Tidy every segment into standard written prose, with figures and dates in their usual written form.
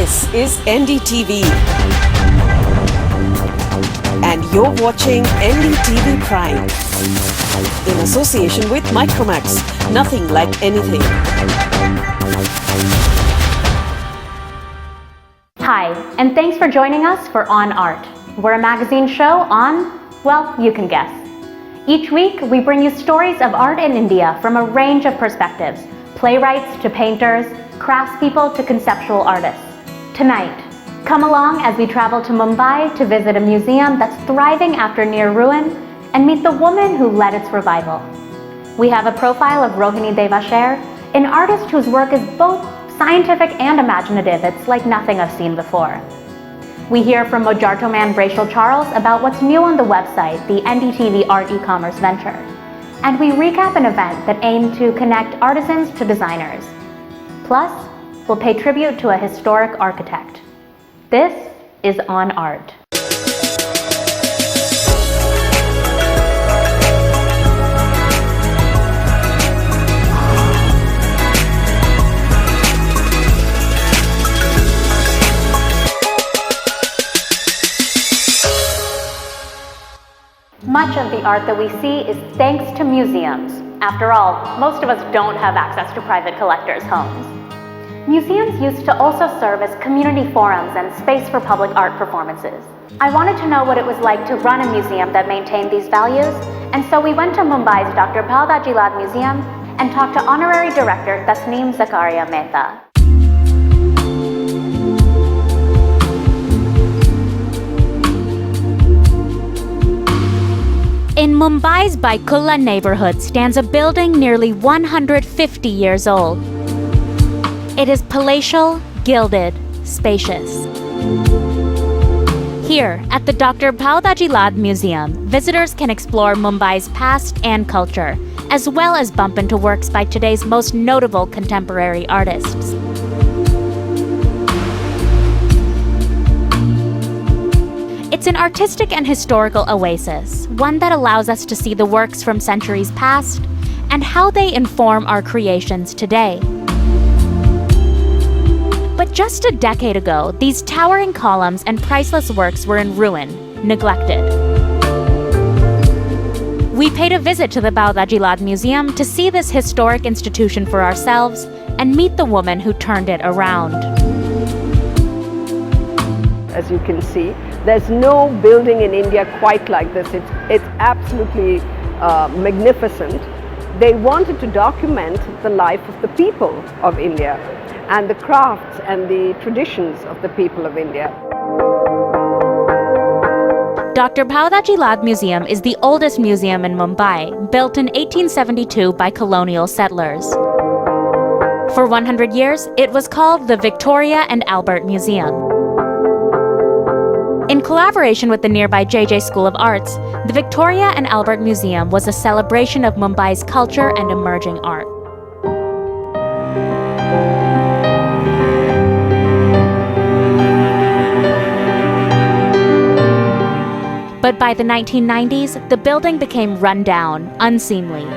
This is NDTV. And you're watching NDTV Prime. In association with Micromax. Nothing like anything. Hi, and thanks for joining us for On Art. We're a magazine show on, well, you can guess. Each week, we bring you stories of art in India from a range of perspectives, playwrights to painters, craftspeople to conceptual artists. Tonight, come along as we travel to Mumbai to visit a museum that's thriving after near ruin and meet the woman who led its revival. We have a profile of Rohini Devasher, an artist whose work is both scientific and imaginative. It's like nothing I've seen before. We hear from Mojarto man Reshil Charles about what's new on the website, the NDTV art-ecommerce venture. And we recap an event that aimed to connect artisans to designers. Plus, we'll pay tribute to a historic architect. This is On Art. Much of the art that we see is thanks to museums. After all, most of us don't have access to private collectors' homes. Museums used to also serve as community forums and space for public art performances. I wanted to know what it was like to run a museum that maintained these values, and so we went to Mumbai's Dr. Jalad Museum and talked to Honorary Director Tasneem Zakaria Mehta. In Mumbai's Baikulla neighborhood stands a building nearly 150 years old. It is palatial, gilded, spacious. Here, at the Dr. Jalad Museum, visitors can explore Mumbai's past and culture, as well as bump into works by today's most notable contemporary artists. It's an artistic and historical oasis, one that allows us to see the works from centuries past and how they inform our creations today. But just a decade ago, these towering columns and priceless works were in ruin, neglected. We paid a visit to the Jalad Museum to see this historic institution for ourselves and meet the woman who turned it around. As you can see, there's no building in India quite like this. It's absolutely magnificent. They wanted to document the life of the people of India and the crafts and the traditions of the people of India. Dr. Jalad Museum is the oldest museum in Mumbai, built in 1872 by colonial settlers. For 100 years, it was called the Victoria and Albert Museum. In collaboration with the nearby JJ School of Arts, the Victoria and Albert Museum was a celebration of Mumbai's culture and emerging art. But by the 1990s, the building became run down, unseemly.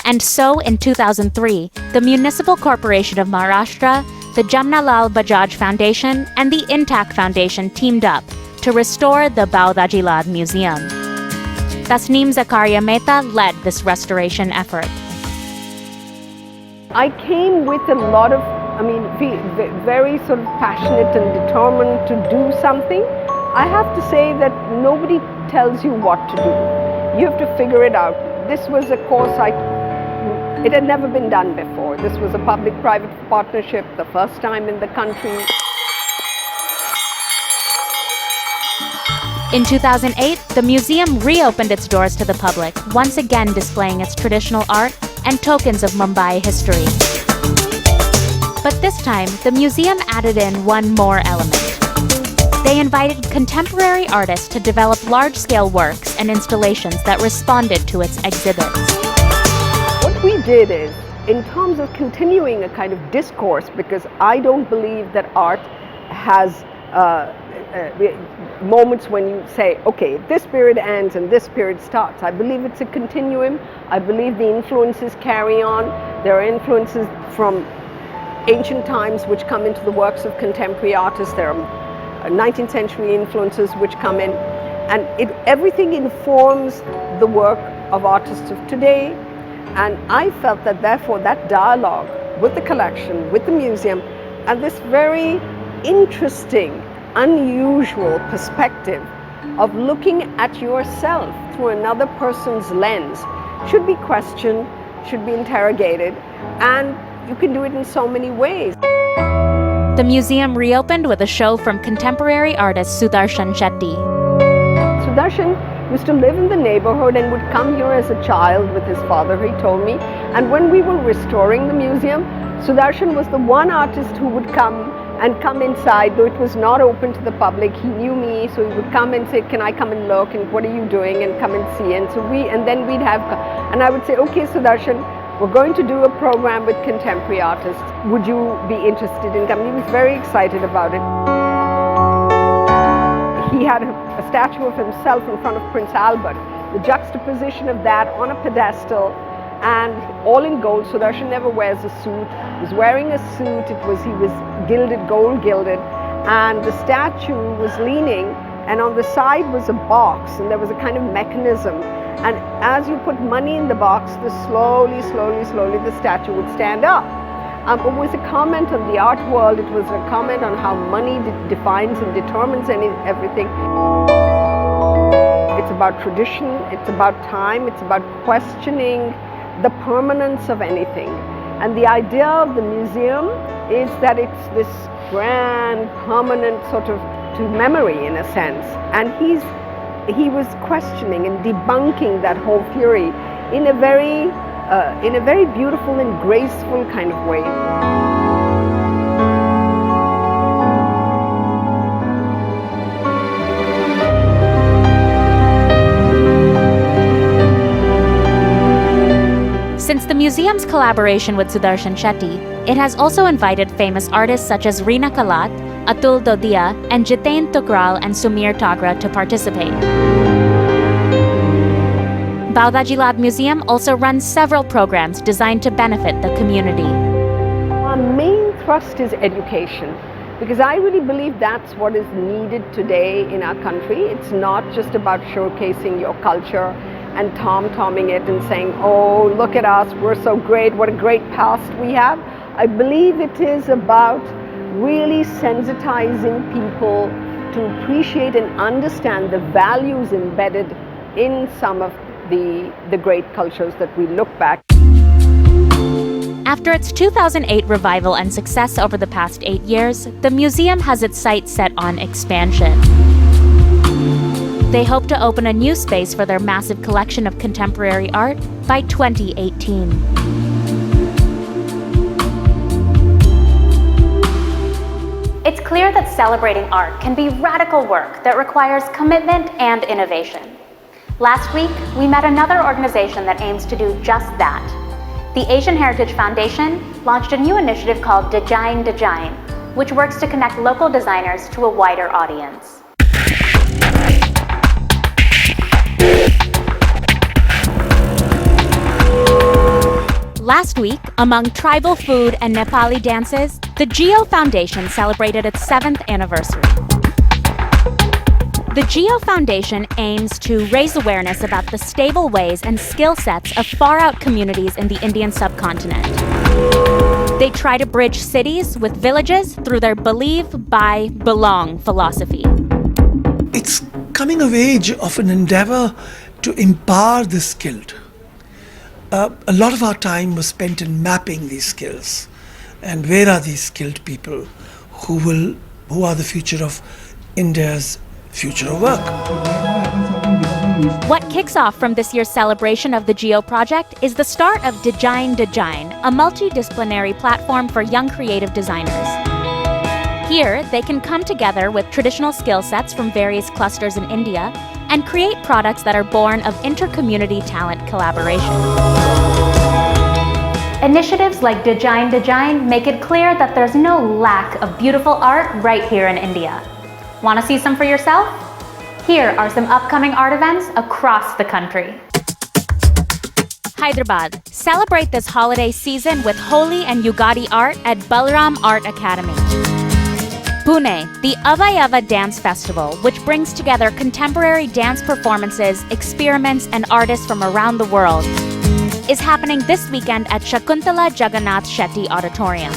And so, in 2003, the Municipal Corporation of Maharashtra, the Jamnalal Bajaj Foundation, and the Intact Foundation teamed up to restore the Jalad Museum. Tasneem Zakaria Mehta led this restoration effort. I came with a lot of, very sort of passionate and determined to do something. I have to say that nobody tells you what to do. You have to figure it out. This was a course it had never been done before. This was a public-private partnership, the first time in the country. In 2008, the museum reopened its doors to the public, once again displaying its traditional art and tokens of Mumbai history. But this time, the museum added in one more element. They invited contemporary artists to develop large-scale works and installations that responded to its exhibits. What we did is, in terms of continuing a kind of discourse, because I don't believe that art has moments when you say, okay, this period ends and this period starts. I believe it's a continuum. I believe the influences carry on. There are influences from ancient times which come into the works of contemporary artists. There are 19th century influences which come in, and everything informs the work of artists of today. And I felt that therefore that dialogue with the collection, with the museum, and this very interesting, unusual perspective of looking at yourself through another person's lens should be questioned, should be interrogated, and you can do it in so many ways. The museum reopened with a show from contemporary artist Sudarshan Shetty. Sudarshan used to live in the neighborhood and would come here as a child with his father, he told me. And when we were restoring the museum, Sudarshan was the one artist who would come inside, though it was not open to the public. He knew me, so he would come and say, can I come and look, and what are you doing, and come and see. And then we'd have, and I would say, okay, Sudarshan, we're going to do a program with contemporary artists. Would you be interested in coming? He was very excited about it. He had a statue of himself in front of Prince Albert. The juxtaposition of that on a pedestal, and all in gold. Sudarshan never wears a suit. He was wearing a suit. He was gilded, gold gilded, and the statue was leaning, and on the side was a box, and there was a kind of mechanism. And as you put money in the box, slowly the statue would stand up. It was a comment on the art world. It was a comment on how money defines and determines everything. It's about tradition, it's about time, it's about questioning the permanence of anything. And the idea of the museum is that it's this grand, permanent sort of to memory in a sense. And he was questioning and debunking that whole theory in a very beautiful and graceful kind of way. Since the museum's collaboration with Sudarshan Shetty, it has also invited famous artists such as Reena Kalat, Atul Dodia, and Jiten Tukral and Sumir Tagra to participate. Bauda Jalad Museum also runs several programs designed to benefit the community. Our main thrust is education, because I really believe that's what is needed today in our country. It's not just about showcasing your culture and tom-tomming it and saying, oh, look at us, we're so great, what a great past we have. I believe it is about really sensitizing people to appreciate and understand the values embedded in some of the great cultures that we look back. After its 2008 revival and success over the past 8 years, the museum has its sights set on expansion. They hope to open a new space for their massive collection of contemporary art by 2018. It's clear that celebrating art can be radical work that requires commitment and innovation. Last week, we met another organization that aims to do just that. The Asian Heritage Foundation launched a new initiative called Design, which works to connect local designers to a wider audience. Last week, among tribal food and Nepali dances, the Gio Foundation celebrated its 7th anniversary. The Gio Foundation aims to raise awareness about the stable ways and skill sets of far-out communities in the Indian subcontinent. They try to bridge cities with villages through their believe, buy, belong philosophy. It's coming of age of an endeavor to empower the skilled. A lot of our time was spent in mapping these skills, and where are these skilled people who are the future of India's future of work. What kicks off from this year's celebration of the Gio project is the start of Design, a multidisciplinary platform for young creative designers. Here, they can come together with traditional skill sets from various clusters in India and create products that are born of inter-community talent collaboration. Initiatives like Design make it clear that there's no lack of beautiful art right here in India. Want to see some for yourself? Here are some upcoming art events across the country. Hyderabad. Celebrate this holiday season with Holi and Yugadi art at Balaram Art Academy. Pune, the Avayava Dance Festival, which brings together contemporary dance performances, experiments, and artists from around the world, is happening this weekend at Shakuntala Jagannath Shetty Auditorium.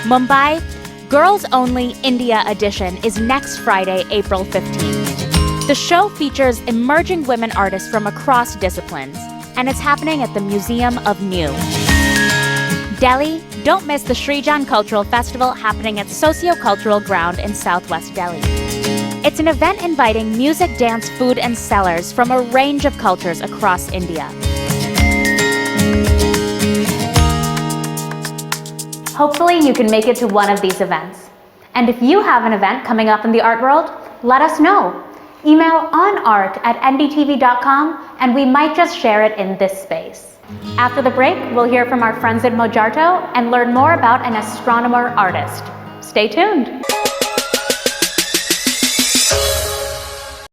Mumbai, Girls Only India Edition is next Friday, April 15th. The show features emerging women artists from across disciplines, and it's happening at the Museum of New. Delhi, don't miss the Srijan Cultural Festival happening at Socio-Cultural Ground in Southwest Delhi. It's an event inviting music, dance, food, and sellers from a range of cultures across India. Hopefully you can make it to one of these events. And if you have an event coming up in the art world, let us know. Email onart@ndtv.com and we might just share it in this space. After the break, we'll hear from our friends at Mojarto and learn more about an astronomer artist. Stay tuned.